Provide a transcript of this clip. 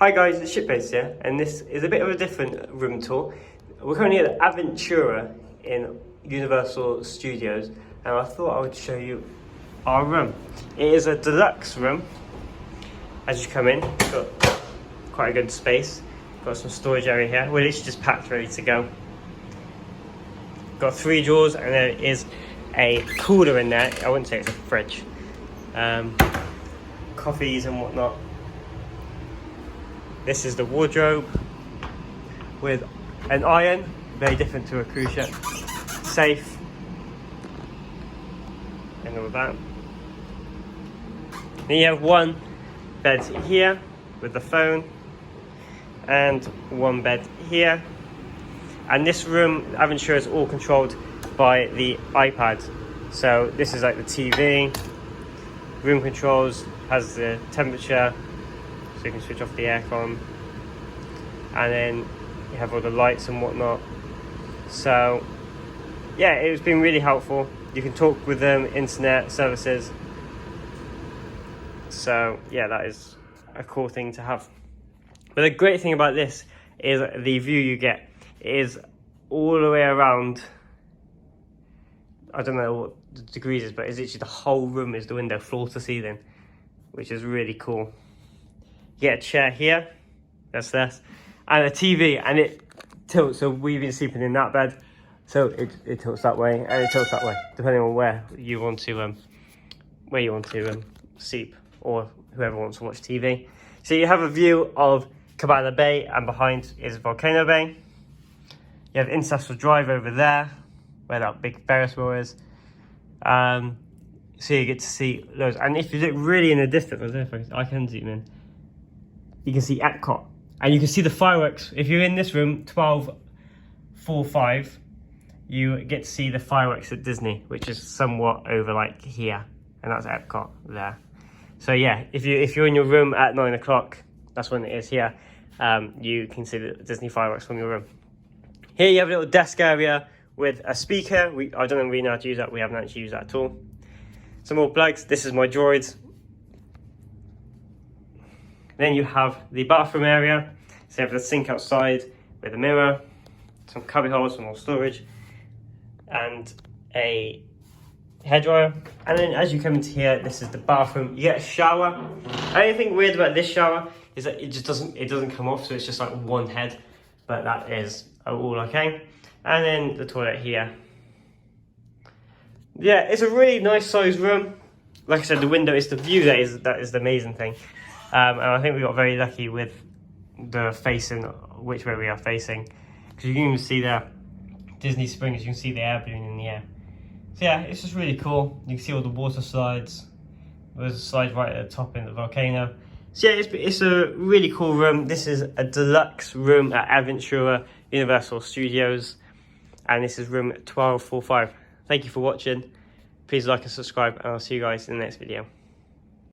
Hi guys, it's Shipbase here, and this is a bit of a different room tour. We're currently at Aventura in Universal Studios, and I thought I would show you our room. It is a deluxe room. As you come in, it's got quite a good space. Got some storage area here. We're literally just packed, ready to go. Got 3 drawers, and there is a cooler in there. I wouldn't say it's a fridge. Coffees and whatnot. This is the wardrobe with an iron, very different to a cruise ship, safe, and all that. Then you have one bed here with the phone, and one bed here. And this room, Aventura, is all controlled by the iPad. So this is like the TV, room controls, has the temperature, so you can switch off the aircon, and then you have all the lights and whatnot. So yeah, it's been really helpful. You can talk with them, internet services. So yeah, that is a cool thing to have. But the great thing about this is the view you get. It is all the way around. I don't know what the degrees is, but it's literally the whole room is the window, floor to ceiling, which is really cool. You get a chair here, that's this, and a TV, and it tilts. So we've been sleeping in that bed, so it tilts that way and it tilts that way, depending on where you want to sleep, or whoever wants to watch TV. So you have a view of Cabana Bay, and behind is Volcano Bay. You have International Drive over there, where that big Ferris wheel is. So you get to see loads. And if you look really in the distance, I don't know if I can zoom in. You can see Epcot, and you can see the fireworks. If you're in this room, 1245, you get to see the fireworks at Disney, which is somewhat over like here, and that's Epcot there. So yeah, if you're in your room at 9 o'clock, that's when it is here. You can see the Disney fireworks from your room. Here you have a little desk area with a speaker. I don't really know how to use that. We haven't actually used that at all. Some more plugs. This is my droids. Then you have the bathroom area. So you have the sink outside with a mirror, some cubby holes, some more storage, and a hairdryer. And then as you come into here, this is the bathroom. You get a shower. The only thing weird about this shower is that it doesn't come off, so it's just like one head, but that is all okay. And then the toilet here. Yeah, it's a really nice sized room. Like I said, the window is the view that is the amazing thing. And I think we got very lucky with the facing, which way we are facing, because you can even see the Disney Springs. You can see the air balloon in the air. So yeah, it's just really cool. You can see all the water slides. There's a slide right at the top in the volcano. So yeah, it's a really cool room. This is a deluxe room at Aventura Universal Studios, and this is room 1245. Thank you for watching. Please like and subscribe, and I'll see you guys in the next video.